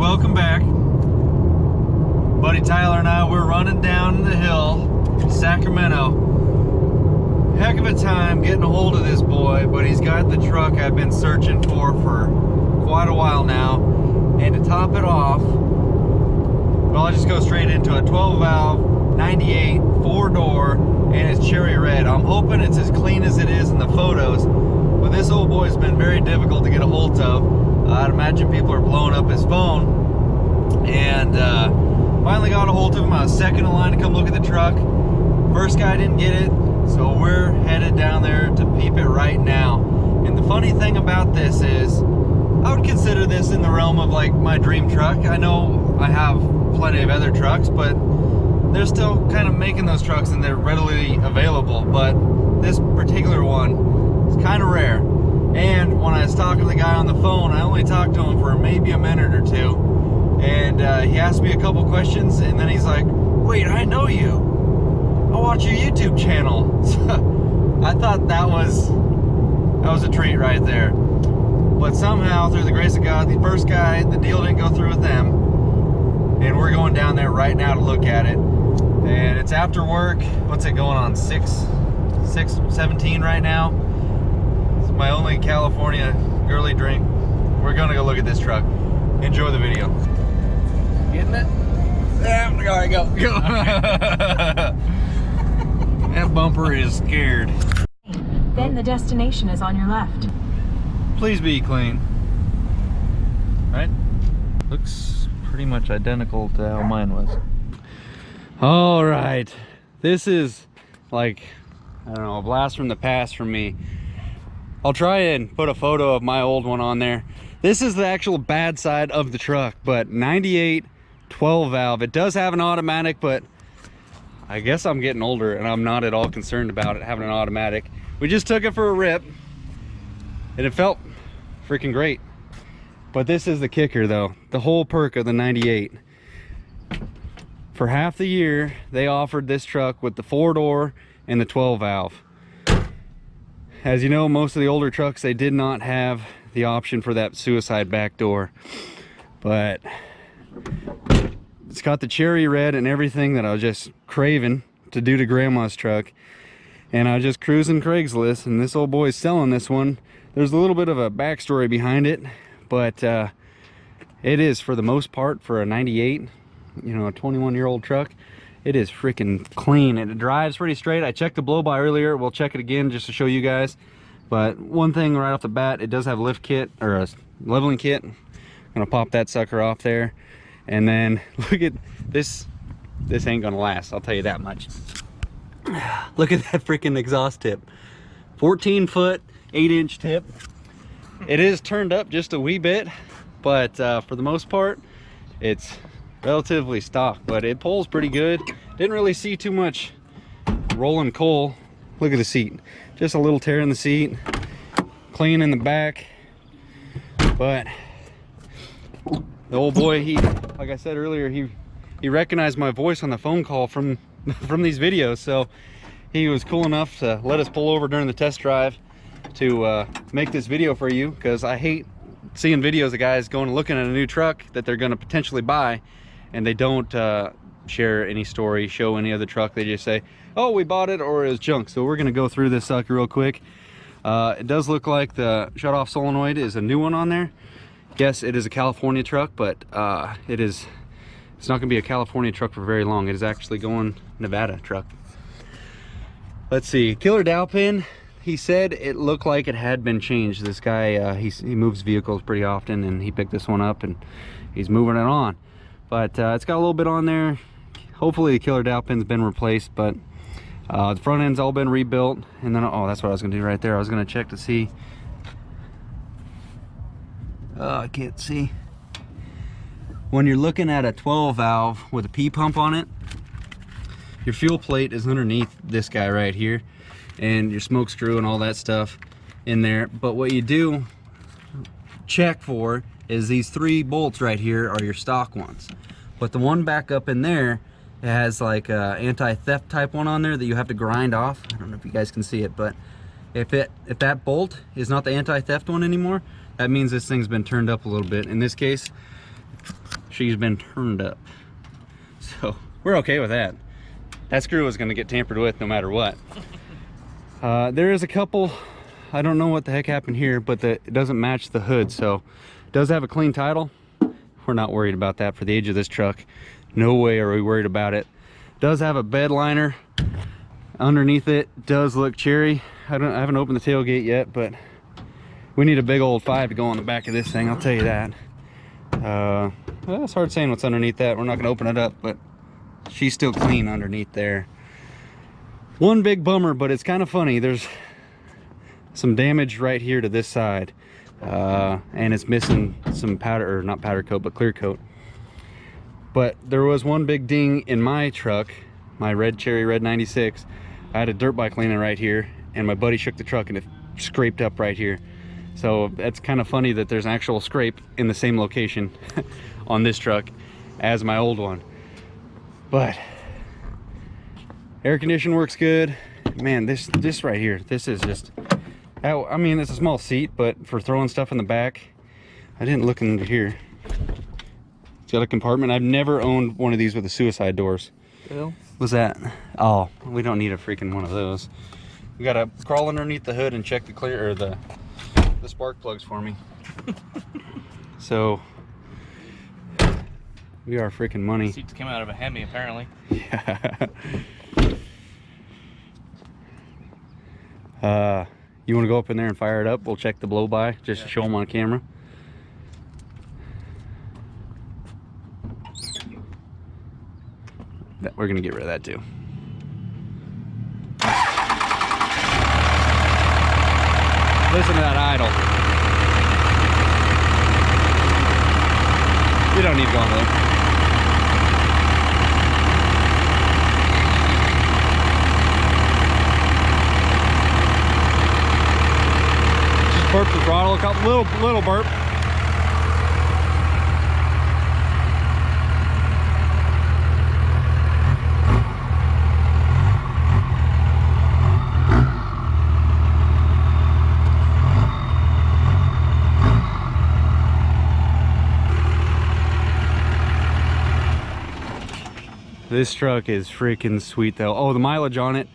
welcome back. Buddy Tyler and I, we're running down the hill, Sacramento. Heck of a time getting a hold of this boy, but he's got the truck I've been searching for quite a while now. And to top it off, well, I'll just go straight into a 12 valve, 98, 4-door, and it's cherry red. I'm hoping it's as clean as it is in the photos, but this old boy's been very difficult to get a hold of. I'd imagine people are blowing up his phone, and finally got a hold of him. I was second in line to come look at the truck. First guy didn't get it, so we're headed down there to peep it right now. And the funny thing about this is, I would consider this in the realm of like my dream truck. I know I have plenty of other trucks, but they're still kind of making those trucks and they're readily available. But this particular one is kind of rare. And when I was talking to the guy on the phone, I only talked to him for maybe a minute or two. And he asked me a couple questions, and then he's like, wait, I know you. I watch your YouTube channel. So I thought that was a treat right there. But somehow, through the grace of God, the first guy, the deal didn't go through with them. And we're going down there right now to look at it. And it's after work. What's it going on? 6:17 right now. It's my only California girly drink. We're gonna go look at this truck. Enjoy the video. Getting it? Yeah, all right, go. That bumper is scared. Then the destination is on your left. Please be clean. Right? Looks pretty much identical to how mine was. All right. This is like, I don't know, a blast from the past for me. I'll try and put a photo of my old one on there. This is the actual bad side of the truck, but 98 12 valve. It does have an automatic, but I guess I'm getting older and I'm not at all concerned about it having an automatic. We just took it for a rip and it felt freaking great. But this is the kicker though, the whole perk of the 98. For half the year, they offered this truck with the 4-door and the 12 valve. As you know, most of the older trucks, they did not have the option for that suicide back door. But it's got the cherry red and everything that I was just craving to do to Grandma's truck. And I was just cruising Craigslist, and this old boy's selling this one. There's a little bit of a backstory behind it, but it is, for the most part, for a 98, you know, a 21-year-old truck, it is freaking clean and it drives pretty straight. I checked the blow-by earlier. We'll check it again just to show you guys. But one thing right off the bat, it does have a lift kit, or a leveling kit. I'm gonna pop that sucker off there. And then look at this. This ain't gonna last, I'll tell you that much. Look at that freaking exhaust tip. 14-foot, 8-inch tip. It is turned up just a wee bit, but for the most part, it's relatively stock, but it pulls pretty good. Didn't really see too much rolling coal. Look at the seat. Just a little tear in the seat. Clean in the back. But the old boy, he, like I said earlier, he recognized my voice on the phone call from these videos, so he was cool enough to let us pull over during the test drive to make this video for you, because I hate seeing videos of guys going and looking at a new truck that they're going to potentially buy, and they don't share any story, show any other truck. They just say, oh, we bought it, or it was junk. So we're going to go through this sucker real quick. It does look like the shut-off solenoid is a new one on there. Yes, it is a California truck, but it's not going to be a California truck for very long. It is actually going Nevada truck. Let's see, killer dowel pin. He said it looked like it had been changed. This guy, he moves vehicles pretty often, and he picked this one up and he's moving it on. But it's got a little bit on there. Hopefully the killer dowel pin's been replaced, but the front end's all been rebuilt. And then, oh, that's what I was gonna do right there. I was gonna check to see. I can't see. When you're looking at a 12 valve with a P pump on it, your fuel plate is underneath this guy right here, and your smoke screw and all that stuff in there. But what you do check for is these 3 bolts right here are your stock ones. But the one back up in there, it has like a anti-theft type one on there that you have to grind off. I don't know if you guys can see it, but if that bolt is not the anti-theft one anymore, that means this thing's been turned up a little bit. In this case, she's been turned up. So we're okay with that. That screw is going to get tampered with no matter what. There is a couple, I don't know what the heck happened here, but it doesn't match the hood. So it does have a clean title. We're not worried about that for the age of this truck. No way are we worried about it. Does have a bed liner underneath it. Does look cherry. I haven't opened the tailgate yet, but we need a big old 5 to go on the back of this thing, I'll tell you that. Well, it's hard saying what's underneath that. We're not gonna open it up, but she's still clean underneath there. One big bummer, but it's kind of funny. There's some damage right here to this side. And it's missing some powder, or not powder coat, but clear coat. But there was one big ding in my truck, my red cherry red 96. I had a dirt bike leaning right here, and my buddy shook the truck and it scraped up right here. So that's kind of funny that there's an actual scrape in the same location on this truck as my old one. But air condition works good. Man, this right here, this is just, I mean, it's a small seat, but for throwing stuff in the back, I didn't look under here. It's got a compartment. I've never owned one of these with the suicide doors. Well, What's that? Oh, we don't need a freaking one of those. We gotta crawl underneath the hood and check the clear, or the spark plugs for me. So we are freaking money. Seats came out of a Hemi, apparently. Yeah. You want to go up in there and fire it up? We'll check the blow by just to show them on camera. We're gonna get rid of that too. Listen to that idle. You don't need to go on there. Just burp the throttle, a couple little burp. This truck is freaking sweet though. Oh, the mileage on it.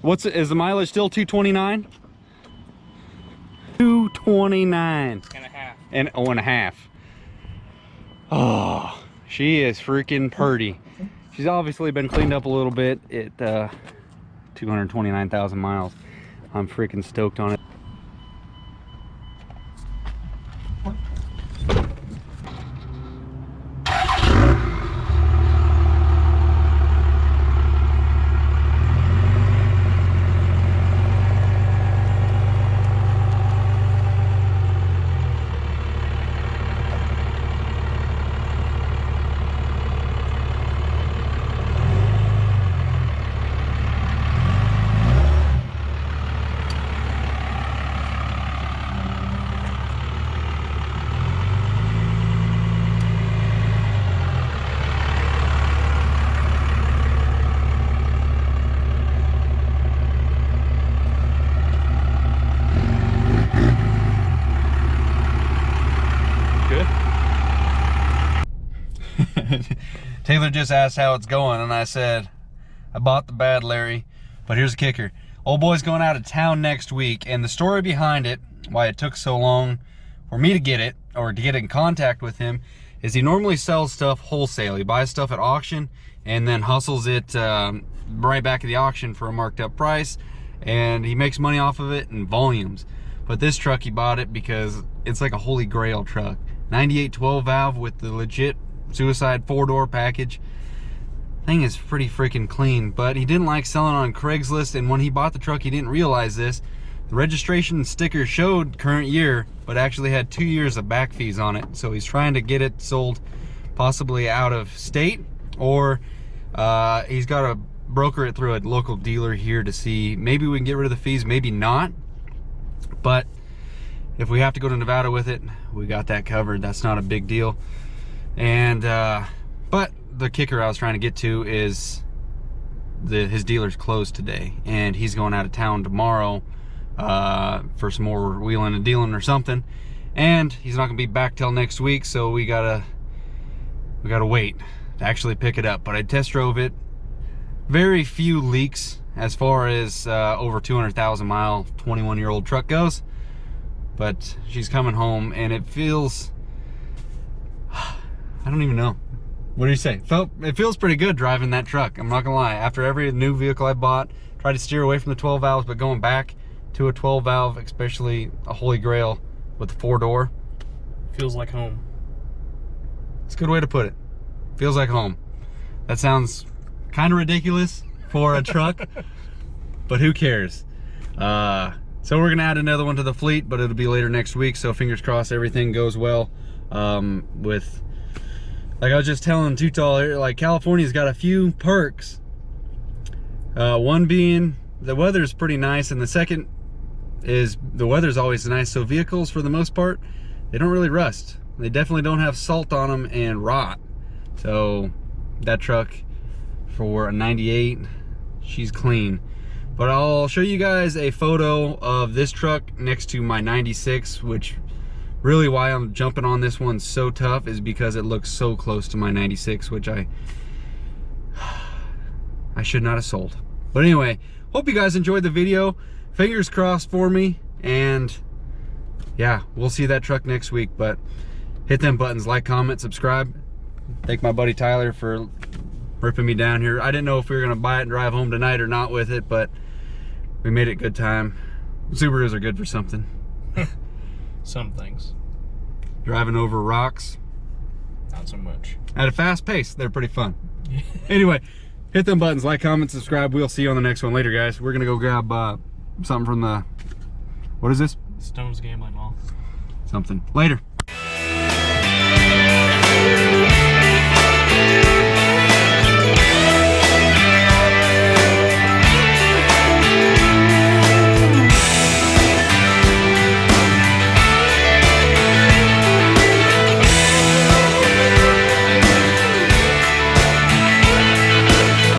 Is the mileage still 229? 229. And a half. And oh, and a half. Oh, she is freaking purty. She's obviously been cleaned up a little bit at 229,000 miles. I'm freaking stoked on it. Taylor just asked how it's going, and I said, I bought the bad, Larry, but here's the kicker. Old boy's going out of town next week, and the story behind it, why it took so long for me to get it, or to get in contact with him, is he normally sells stuff wholesale. He buys stuff at auction, and then hustles it right back at the auction for a marked up price, and he makes money off of it in volumes. But this truck, he bought it because it's like a holy grail truck. 98 12 valve with the legit suicide 4-door package. Thing is pretty freaking clean, but he didn't like selling on Craigslist, and when he bought the truck he didn't realize this. The registration sticker showed current year, but actually had 2 years of back fees on it. So he's trying to get it sold possibly out of state, or he's got to broker it through a local dealer here to see maybe we can get rid of the fees, maybe not. But if we have to go to Nevada with it, we got that covered. That's not a big deal. And but the kicker I was trying to get to is his dealer's closed today, and he's going out of town tomorrow for some more wheeling and dealing or something, and he's not gonna be back till next week. So we gotta we gotta wait to actually pick it up. But I test drove it. Very few leaks as far as over 200,000 mile 21-year-old truck goes. But she's coming home and it feels, I don't even know. What do you say? It feels pretty good driving that truck. I'm not gonna lie. After every new vehicle I bought, tried to steer away from the 12 valves, but going back to a 12 valve, especially a Holy Grail with the 4-door. Feels like home. It's a good way to put it. Feels like home. That sounds kind of ridiculous for a truck, but who cares? So we're gonna add another one to the fleet, but it'll be later next week. So fingers crossed everything goes well. With, like I was just telling Tutal, like California's got a few perks. One being the weather's pretty nice, and the second is the weather's always nice. So vehicles, for the most part, they don't really rust. They definitely don't have salt on them and rot. So that truck, for a 98, she's clean. But I'll show you guys a photo of this truck next to my 96, which really why I'm jumping on this one so tough is because it looks so close to my 96, which I should not have sold. But anyway, hope you guys enjoyed the video. Fingers crossed for me, and yeah, we'll see that truck next week. But hit them buttons, like, comment, subscribe. Thank my buddy Tyler for ripping me down here. I didn't know if we were gonna buy it and drive home tonight or not with it, but we made it good time. Subarus are good for something. Some things. Driving over rocks. Not so much. At a fast pace, they're pretty fun. Anyway, hit them buttons, like, comment, subscribe. We'll see you on the next one later, guys. We're gonna go grab something from the, what is this? Stone's Gambling Mall. Something. Later.